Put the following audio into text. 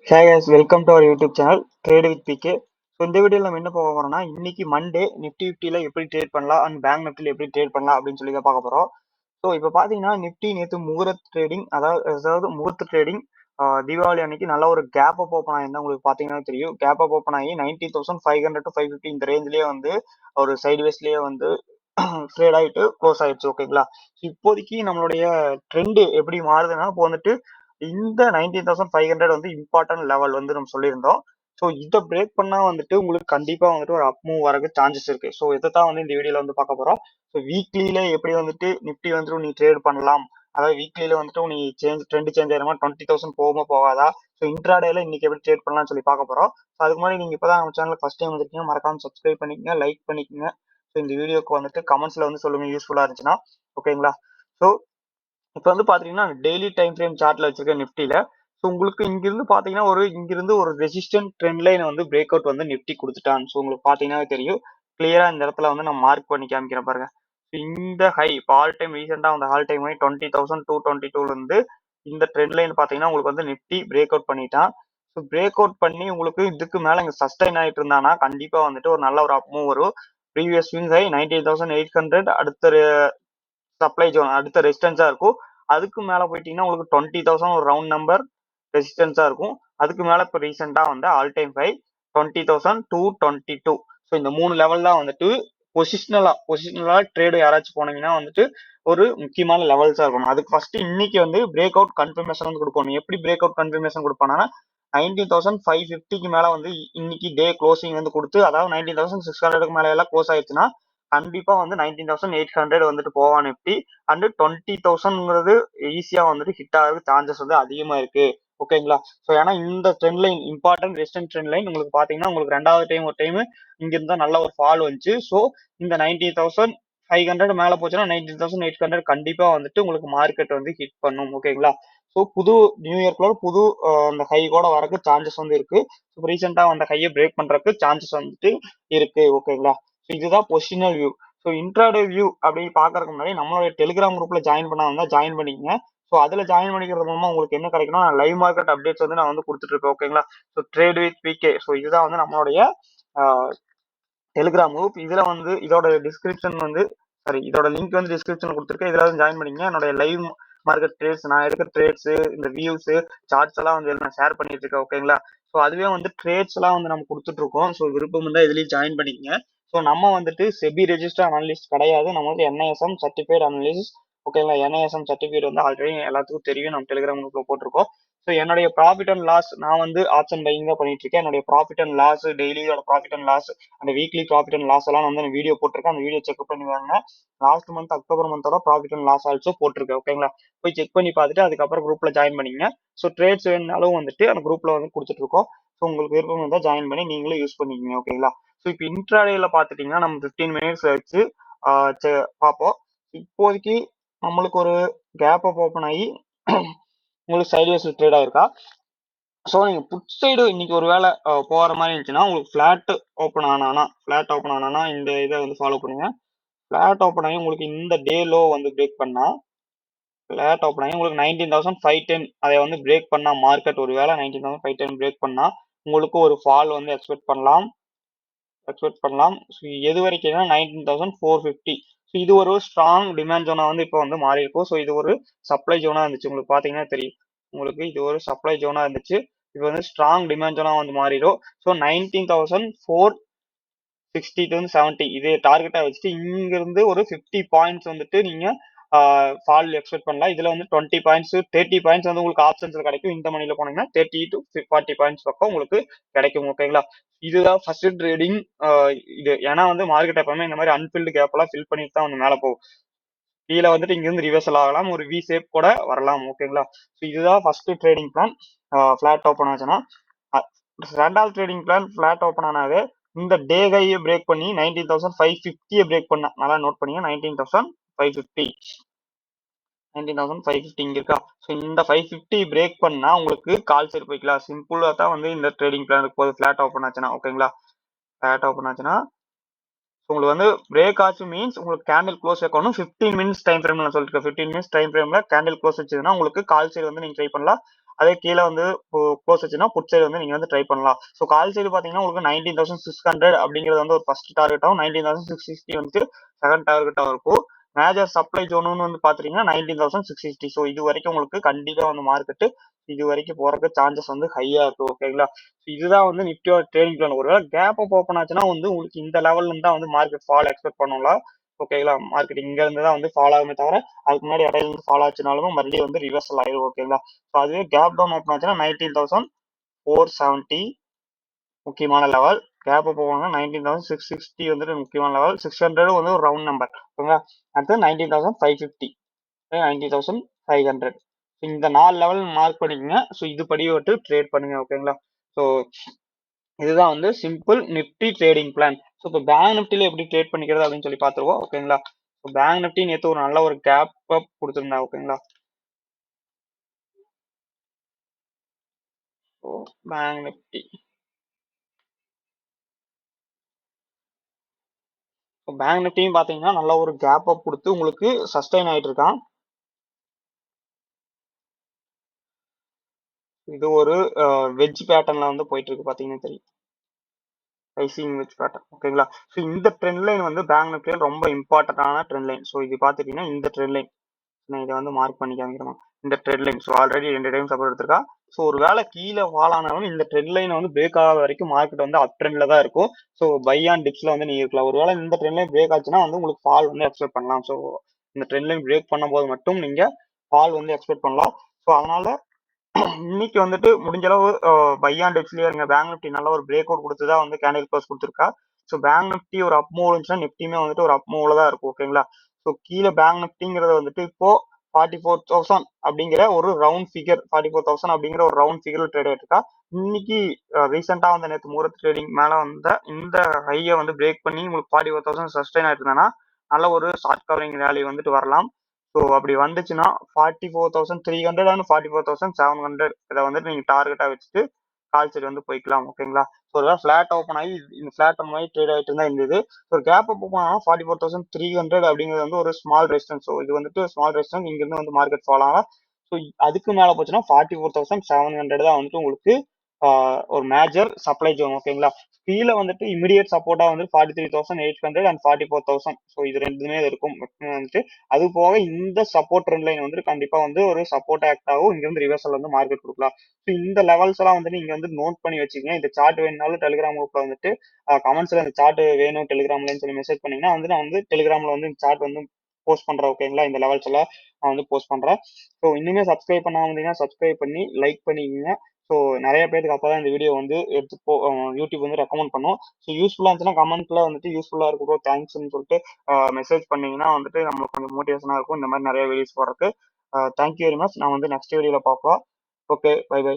Hey guys, welcome to our YouTube channel Trade with PK. So இந்த வீடியோவில் நம்ம என்ன பார்க்க போறோம்னா இன்னைக்கு மண்டே நிஃப்டி ஃபிஃப்டியில் எப்படி ட்ரேட் பண்ணலாம் அண்ட் பேங்க் நிஃப்டியில் எப்படி ட்ரேட் பண்ணலாம் அப்படின்னு சொல்லி தான் பார்க்க போறோம். ஸோ இப்போ பார்த்தீங்கன்னா நிஃப்டி நேற்று முகூர்த்த ட்ரேடிங் அதாவது முகூர்த்த ட்ரேடிங் தீபாவளி அன்னைக்கு நல்ல ஒரு கேப் அப் ஓப்பன் ஆயிருந்தா உங்களுக்கு பார்த்தீங்கன்னா தெரியும். கேப் அப் ஓப்பன் ஆகி 90,500 to 550 இந்த ரேஞ்சிலேயே வந்து ஒரு சைட்வேஸ்லேயே வந்து ட்ரேட் ஆகிட்டு க்ளோஸ் ஆயிடுச்சு. ஓகேங்களா, இப்போதைக்கு நம்மளுடைய ட்ரெண்ட் எப்படி மாறுதுன்னா இப்போ வந்துட்டு இந்த 19,500 வந்து இம்பார்ட்டன்ட் லெவல் வந்து நம்ம சொல்லியிருந்தோம். ஸோ இதை பிரேக் பண்ணா வந்துட்டு உங்களுக்கு கண்டிப்பா வந்துட்டு ஒரு அப் மூவ் வரக்கு சான்சஸ் இருக்கு. ஸோ இதை தான் வந்து இந்த வீடியோல வந்து பார்க்க போறோம். ஸோ வீக்லியில எப்படி வந்துட்டு நிஃப்டி வந்துட்டு நீ ட்ரேட் பண்ணலாம், அதாவது வீக்லியில வந்துட்டு நீ ட்ரெண்ட் சேஞ்ச் ஆயிருமா, 20,000 போகுமா போகாதா, ஸோ இன்ட்ராடேல இன்னைக்கு எப்படி ட்ரேட் பண்ணலாம்னு சொல்லி பார்க்க போறோம். ஸோ அதுக்கு முன்னாடி நீங்க இப்பதான் நம்ம சேனல் ஃபர்ஸ்ட் டைம் வந்துருக்கீங்க, மறக்காம சப்ஸ்கிரைப் பண்ணிக்கங்க, லைக் பண்ணிக்கங்க. ஸோ இந்த வீடியோக்கு வந்துட்டு கமெண்ட்ஸ்ல வந்து சொல்லுங்க யூஸ்ஃபுல்லா இருந்துச்சுன்னா. ஓகேங்களா, ஸோ இப்போ வந்து பாத்தீங்கன்னா டெய்லி டைம் ஃப்ரேம் சார்ட்ல வச்சிருக்க நிஃப்டில ஸோ உங்களுக்கு இங்கிருந்து பாத்தீங்கன்னா இங்கிருந்து ஒரு ரெசிஸ்டன்ட் ட்ரெண்ட் லைன் வந்து பிரேக் அவுட் வந்து நிஃப்டி கொடுத்துட்டான். ஸோ உங்களுக்கு பாத்தீங்கன்னா தெரியும் கிளியரா இந்த இடத்துல வந்து நான் மார்க் பண்ணி காமிக்கிறேன் பாருங்க. இந்த ஹை இப்போ ஆல் டைம் ரீசெண்டா அந்த ஆல் டைம் ஹை 20,222 இருந்து இந்த ட்ரெண்ட் லைன் பாத்தீங்கன்னா உங்களுக்கு வந்து நிஃப்டி பிரேக் அவுட் பண்ணிட்டான். ஸோ பிரேக் அவுட் பண்ணி உங்களுக்கு இதுக்கு மேல இங்க சஸ்டைன் ஆயிட்டு இருந்தானா கண்டிப்பா வந்துட்டு ஒரு நல்ல ஒரு அப் மூவ் வரும். ப்ரீவியஸ் ஸ்விங் ஹை 19,800 அடுத்த சப்ளை ஜோன் அடுத்த ரெசிஸ்டன்ஸா இருக்கும். அதுக்கு மேல போயிட்டீங்கன்னா உங்களுக்கு 20,000 ஒரு ரவுண்ட் நம்பர் ரெசிஸ்டன்ஸா இருக்கும். அதுக்கு மேல இப்போ ரீசெண்டா வந்து ஆல் டைம் ஹை 20,222. ஸோ இந்த மூணு லெவல் தான் வந்துட்டு பொசிஷனலா ட்ரேடு யாராச்சும் போனீங்கன்னா வந்துட்டு ஒரு முக்கியமான லெவல்ஸா இருக்கணும். அதுக்கு ஃபர்ஸ்ட் இன்னைக்கு வந்து பிரேக் அவுட் கன்ஃபர்மேஷன் வந்து கொடுக்கணும். எப்படி பிரேக் அவுட் கன்ஃபர்மேஷன் கொடுப்பாங்கன்னா 19,550க்கு மேல வந்து இன்னைக்கு டே க்ளோசிங் வந்து கொடுத்து, அதாவது 19,600க்கு மேல எல்லாம் க்ளோஸ் ஆயிடுச்சுன்னா கண்டிப்பா வந்து 19,800 வந்துட்டு போவான் நிஃப்டி. அண்ட் 20,000ங்கிறது ஈஸியா வந்துட்டு ஹிட் ஆகிறதுக்கு சான்சஸ் வந்து அதிகமா இருக்கு. ஓகேங்களா, ஸோ ஏன்னா இந்த trend line important resistant trend line உங்களுக்கு பாத்தீங்கன்னா உங்களுக்கு ரெண்டாவது டைம் ஒரு டைம் இங்க இருந்தா நல்ல ஒரு ஃபால் வந்துச்சு. ஸோ இந்த 19,500 மேல போச்சுன்னா 19,800 கண்டிப்பா வந்துட்டு உங்களுக்கு மார்க்கெட் வந்து ஹிட் பண்ணும். ஓகேங்களா, ஸோ புது நியூ இயர்க்குள்ள புது அந்த ஹை கூட வரக்கு சான்சஸ் வந்து இருக்கு. ஸோ ரீசெண்டா அந்த ஹையை பிரேக் பண்றதுக்கு சான்சஸ் வந்துட்டு இருக்கு. ஓகேங்களா, ஸோ இதுதான் positional view. So intraday view அப்படி பாக்குறதுக்கு முன்னாடி நம்மளோட டெலிகிராம் குரூப்ல ஜாயின் பண்ணா ஜாயின் பண்ணிக்கங்க. ஸோ அதுல ஜாயின் பண்ணிக்கிறது மூலமா உங்களுக்கு என்ன கிடைக்கும்னா லைவ் மார்க்கெட் அப்டேட்ஸ் வந்து நான் வந்து கொடுத்துட்டு இருக்கேன். ஓகேங்களா, so trade with PK, so இதுதான் வந்து நம்மளுடைய டெலிகிராம் குரூப். இதுல வந்து இதோட டிஸ்கிரிப்ஷன் வந்து இதோட லிங்க் வந்து டிஸ்கிரிப்ஷன் கொடுத்துருக்கேன். இதுல வந்து ஜாயின் பண்ணிக்கங்க. என்னோட லைவ் மார்க்கெட் ட்ரேட்ஸ், நான் எடுக்கிற ட்ரேட்ஸ், இந்த வியூஸ், சார்ட்ஸ் எல்லாம் வந்து நான் ஷேர் பண்ணிட்டு இருக்கேன். ஓகேங்களா, ஸோ அதுவே வந்து ட்ரேட்ஸ் எல்லாம் வந்து நம்ம கொடுத்துட்டு இருக்கோம். ஸோ விருப்பம் இருந்தா இதுலயும் ஜாயின் பண்ணிக்கங்க. ஸோ நம்ம வந்துட்டு செபி ரெஜிஸ்டர் அனலிஸ்ட் கிடையாது, நம்ம வந்து என்ஐஎஸ்எம் சர்டிஃபைட் அனலிஸ்ட். ஓகேங்களா, என்ஐஎஸ்எம் சர்டிஃபிகேட் வந்து ஆல்ரெடி எல்லாத்துக்கும் தெரியும், நம்ம டெலிகிராம் குரூப்ல போட்டிருக்கோம். ஸோ என்னுடைய ப்ராஃபிட் அண்ட் லாஸ் நான் வந்து ஆப்ஷன் பையிங் தான் பண்ணிட்டு இருக்கேன். என்னுடைய ப்ராஃபிட் அண்ட் லாஸ், டெய்லியோட ப்ராஃபிட் அண்ட் லாஸ், அந்த வீக்லி ப்ராஃபிட் அண்ட் லாஸ் எல்லாம் வந்து வீடியோ போட்டிருக்கேன். அந்த வீடியோ செக் பண்ணி வாங்க. லாஸ்ட் மந்த் அக்டோபர் மந்தோட ப்ராஃபிட் அண்ட் லாஸ் ஆல்சோ போட்டிருக்கேன். ஓகேங்களா, போய் செக் பண்ணி பார்த்துட்டு அதுக்கப்புறம் குரூப்ல ஜாயின் பண்ணிங்க. ஸோ ட்ரேட்ஸ் வேணுனாலும் வந்துட்டு அந்த குரூப்ல வந்து கொடுத்துட்டு இருக்கோம். ஸோ உங்களுக்கு விருப்பம் இருந்தால் ஜாயின் பண்ணி நீங்களும் யூஸ் பண்ணிக்கோங்க. ஓகேங்களா, ஸோ இப்போ இன்ட்ராடேல பார்த்துட்டீங்கன்னா நம்ம 15 மினிட்ஸ் வச்சு பார்ப்போம். இப்போதைக்கு நம்மளுக்கு ஒரு கேப் அப் ஓப்பன் ஆகி உங்களுக்கு சைட்வேஸ் ட்ரேட் ஆயிருக்கா. ஸோ நீங்க புட் சைடு இன்னைக்கு ஒரு வேலை போகிற மாதிரி இருந்துச்சுன்னா உங்களுக்கு ஃபிளாட் ஓப்பன் ஆனானா இந்த இதை வந்து ஃபாலோ பண்ணுங்க. ஃபிளாட் ஓப்பன் ஆகி உங்களுக்கு இந்த டே லோ வந்து பிரேக் பண்ணா, ஃபிளாட் ஓப்பன் ஆகி உங்களுக்கு 19,510 அதை வந்து பிரேக் பண்ணா, மார்க்கெட் ஒரு வேலை 19,510 பிரேக் பண்ணா உங்களுக்கு ஒரு ஃபால் வந்து எக்ஸ்பெக்ட் பண்ணலாம். ஸோ எது வரைக்கும்னா 19,450. ஸோ இது ஒரு ஸ்ட்ராங் டிமாண்ட் ஜோனா வந்து இப்போ வந்து மாறி இருக்கும். ஸோ இது ஒரு சப்ளை ஜோனா இருந்துச்சு, உங்களுக்கு பாத்தீங்கன்னா தெரியும். உங்களுக்கு இது ஒரு சப்ளை ஜோனா இருந்துச்சு, இது வந்து ஸ்ட்ராங் டிமாண்ட் ஜோனா வந்து மாறிடும். ஸோ 19,460 to 70 இது டார்கெட்டா வச்சுட்டு இங்க இருந்து ஒரு 50 பாயிண்ட்ஸ் வந்துட்டு நீங்க ஃபால் எக்ஸ்பெக்ட் பண்ணலாம். இதுல வந்து 20 பாயிண்ட்ஸ் 30 பாயிண்ட்ஸ் வந்து உங்களுக்கு ஆப்ஷன்ஸ்ல கிடைக்கும். இந்த மணில போனீங்கன்னா 30 to 40 பாயிண்ட்ஸ் பக்கம் உங்களுக்கு கிடைக்கும். ஓகேங்களா, இதுதான் ஃபர்ஸ்ட் ட்ரேடிங். இது ஏன்னா வந்து மார்க்கெட் எப்பவுமே இந்த மாதிரி அன்ஃபில்டு கேப் எல்லாம் ஃபில் பண்ணிட்டு தான் வந்து மேல போகும். கீழே வந்துட்டு இங்க இருந்து ரிவர்சல் ஆகலாம், ஒரு வி ஷேப் கூட வரலாம். ஓகேங்களா, ஸோ இதுதான் first trading plan. Flat open ஆச்சுன்னா ரெண்டாவது ட்ரேடிங் பிளான் ஃபிளாட் ஓப்பன் ஆனாவே இந்த டே கையை பிரேக் பண்ணி 19,550 பிரேக் பண்ண நல்லா நோட் பண்ணீங்க. 19,550 இங்க இருக்கா. ஸோ இந்த 550 பிரேக் பண்ணா உங்களுக்கு கால் சைடு போய்க்கலாம். சிம்பிளா தான் வந்து இந்த ட்ரேடிங் பிளான் போகுது. ஃபிளாட் ஓப்பன் ஆச்சுன்னா ஓகேங்களா, ஃபிளாட் ஓப்பன் ஆச்சுன்னா உங்களுக்கு வந்து பிரேக் ஆச்சு மீன்ஸ் உங்களுக்கு கேண்டில் க்ளோஸ் வைக்கணும். 15 மினிட்ஸ் டைம் ஃப்ரேம்ல சொல்லிருக்கேன். 15 மினிட்ஸ் டைம் ஃப்ரேம்ல கேண்டில் க்ளோஸ் வச்சதுன்னா உங்களுக்கு கால் சைடு வந்து நீங்க ட்ரை பண்ணலாம். அதே கீழே வந்து க்ளோஸ் வச்சுன்னா புட் சைடு வந்து நீங்க வந்து ட்ரை பண்ணலாம். ஸோ கால் சைடு பாத்தீங்கன்னா உங்களுக்கு 19,600 அப்படிங்கிறது வந்து ஒரு ஃபர்ஸ்ட் டார்கெட்டாகவும் 19,660 வந்து செகண்ட் டார்கெட்டாகவும் இருக்கும். மேஜர் சப்ளை ஜோனுன்னு வந்து பாத்தீங்கன்னா 19,660. ஸோ இது வரைக்கும் உங்களுக்கு கண்டிப்பா வந்து மார்க்கெட்டு இது வரைக்கும் போறதுக்கு சான்சஸ் வந்து ஹையா இருக்கும். ஓகேங்களா, இதுதான் வந்து நிஃப்டியோட ட்ரேடிங் பிளான். ஒருவேளை கேப் அப் ஓப்பன் ஆச்சுன்னா வந்து உங்களுக்கு இந்த லெவல்ல இருந்து தான் வந்து மார்க்கெட் ஃபால் எக்ஸ்பெக்ட் பண்ணலாம். ஓகேங்களா, மார்க்கெட் இங்க இருந்து தான் வந்து ஃபால் ஆகுமே தவிர அதுக்கு முன்னாடி இடையில இருந்து ஃபால் ஆச்சுனாலும் மறுபடியும் வந்து ரிவர்சல் ஆயிடும். ஓகேங்களா, ஸோ அதுவே கேப் டவுன் ஓப்பன் ஆச்சுன்னா 19,470 முக்கியமான லெவல். கேப் போவாங்க 19,660 வந்துட்டு முக்கியமான லெவல். 600 வந்து ஒரு ரவுண்ட் நம்பர். ஓகேங்களா, அடுத்து 19,550, 19,500. இந்த 4 லெவல் மார்க் பண்ணிக்கோங்க. ஸோ இது படி விட்டு ட்ரேட் பண்ணுங்க. ஓகேங்களா, ஸோ இதுதான் வந்து simple Nifty trading plan. So இப்போ பேங்க் நிஃப்டில எப்படி ட்ரேட் பண்ணிக்கிறது அப்படின்னு சொல்லி பார்த்துருவோம். ஓகேங்களா, ஸோ பேங்க் நிஃப்டி நேற்று ஒரு நல்ல ஒரு கேப் அப் கொடுத்துருந்தா. ஓகேங்களா, ஸோ பேங்க் நிஃப்டி பேங்க் நிஃப்டியும் பார்த்தீங்கன்னா நல்ல ஒரு கேப் அப் கொடுத்து உங்களுக்கு சஸ்டைன் ஆயிட்டு இருக்கான். இது ஒரு வெஜ் பேட்டர்ன்ல வந்து போயிட்டு இருக்கு பாத்தீங்கன்னா தெரியும், ரைசிங் வெஜ் பேட்டர்ன். ஓகேங்களா, ஸோ இந்த ட்ரெண்ட் லைன் வந்து பேங்க் நிஃப்டியில் ரொம்ப இம்பார்ட்டன்டான ட்ரெண்ட் லைன். ஸோ இது பார்த்துட்டீங்கன்னா இந்த ட்ரெண்ட் லைன் நான் இதை வந்து மார்க் பண்ணி காமிக்கிறேன். இந்த trend line so already 2 time support எடுத்திருக்கா. ஸோ ஒரு வேளை கீழே ஃபால் ஆனாலும் இந்த ட்ரெண்ட் லைன் வந்து பிரேக் ஆகாத வரைக்கும் மார்க்கெட் வந்து அப் ட்ரெண்ட்ல தான் இருக்கும். ஸோ பை ஆன் டிப்ஸ்ல வந்து நீங்க இருக்கலாம். ஒருவேளை இந்த ட்ரெண்ட் லைன் பிரேக் ஆச்சுன்னா வந்து உங்களுக்கு ஃபால் வந்து எக்ஸ்பெக்ட் பண்ணலாம். ஸோ இந்த ட்ரெண்ட் லைன் பிரேக் பண்ணும்போது மட்டும் நீங்க ஃபால் வந்து எக்ஸ்பெக்ட் பண்ணலாம். ஸோ அதனால இன்னைக்கு வந்துட்டு முடிஞ்ச அளவு பை ஆன் டிப்ஸ்லயே இருங்க. பேங்க் நிஃப்டி நல்ல ஒரு பிரேக் அவுட் கொடுத்துதான் வந்து கேண்டில் க்ளோஸ் கொடுத்துருக்கா. ஸோ பேங்க் நிஃப்டி ஒரு அப் மூவ் இருந்துச்சுன்னா நிஃப்டியுமே வந்துட்டு ஒரு அப் மூவ்ல தான் இருக்கும். ஓகேங்களா, ஸோ கீழே பேங்க் நிஃப்டிங்கிறது வந்துட்டு இப்போ 44,000 அப்படிங்கிற ஒரு ரவுண்ட் ஃபிகர், 44,000 அப்படிங்கிற ஒரு ரவுண்ட் ஃபிகர் ட்ரேட் ஆயிட்டு இருக்கா. இன்னைக்கு ரீசெண்டா வந்து நேற்று முகூர்த்த ட்ரேடிங் மேல வந்த இந்த ஹையை வந்து பிரேக் பண்ணி உங்களுக்கு 44,000 சஸ்டைன் ஆயிட்டு இருந்தானா நல்ல ஒரு ஷார்ட் கவரிங் ரேலி வந்துட்டு வரலாம். ஸோ அப்படி வந்துச்சுன்னா 44,300 அண்ட் 44,700 இதை வந்துட்டு நீங்க டார்கெட்டா வச்சுட்டு கால் சைடு வந்து போய்க்கலாம். ஓகேங்களா, ஸோ இதெல்லாம் ஃபிளாட் ஓப்பன் ஆகி இந்த ஃபிளாட் மாதிரி ட்ரேட் ஆகிட்டு இருந்தா இருந்தது. ஒரு கேப் அப் ஓப்பன் ஆனால் 44,300 அப்படிங்கிறது வந்து ஒரு ஸ்மால் ரெசிஸ்டன்ஸ். ஸோ இது வந்துட்டு ஸ்மால் ரெசிஸ்டன்ஸ், இங்கிருந்து வந்து மார்க்கெட் ஃபால் ஆகலாம். ஸோ அதுக்கு மேல போச்சுன்னா 44,700 தான் வந்துட்டு உங்களுக்கு ஒரு மேஜர் சப்ளை ஜோன். ஓகேங்களா, கீழே வந்துட்டு இமிடியேட் சப்போர்ட்டா வந்து 43,800 அண்ட் 44,000. ஸோ இது ரெண்டுமே இருக்கும் வந்துட்டு. அது போக இந்த சப்போர்ட் ட்ரெண்ட் லைன் வந்துட்டு கண்டிப்பா வந்து ஒரு சப்போர்ட் ஆக்ட் ஆகும். இங்க வந்து ரிவர்சல் வந்து மார்க்கெட் கொடுக்கலாம். ஸோ இந்த லெவல்ஸ் எல்லாம் வந்து நீங்க வந்து நோட் பண்ணி வச்சுக்கோங்க. இந்த சார்ட் வேணும்னாலும் டெலிகிராம் குரூப்ல வந்துட்டு கமெண்ட்ஸ்ல இந்த சார்ட் வேணும் டெலிகிராம்லன்னு சொல்லி மெசேஜ் பண்ணீங்கன்னா வந்து நான் வந்து டெலிகிராம்ல வந்து இந்த சார்ட் வந்து போஸ்ட் பண்றேன். ஓகேங்களா, இந்த லெவல்ஸ் எல்லாம் நான் வந்து போஸ்ட் பண்றேன். ஸோ இன்னுமே சப்ஸ்கிரைப் பண்ணாம இருந்தீங்கன்னா சப்ஸ்கிரைப் பண்ணி லைக் பண்ணிக்கோங்க. ஸோ நிறைய பேருக்கு அப்பதான் இந்த வீடியோ வந்து எடுத்து யூடியூப் வந்து ரெக்கமெண்ட் பண்ணும். ஸோ யூஸ்ஃபுல்லா இருந்துச்சுன்னா கமெண்ட்ல வந்துட்டு யூஸ்ஃபுல்லா இருக்கும் தேங்க்ஸ்ன்னு சொல்லிட்டு மெசேஜ் பண்ணீங்கன்னா வந்துட்டு நம்மளுக்கு கொஞ்சம் மோட்டிவேஷனா இருக்கும் இந்த மாதிரி நிறைய வீடியோஸ் போடுறதுக்கு. Thank you very much. நான் வந்து நெக்ஸ்ட் வீடியோல பார்க்கலாம். Okay, bye by.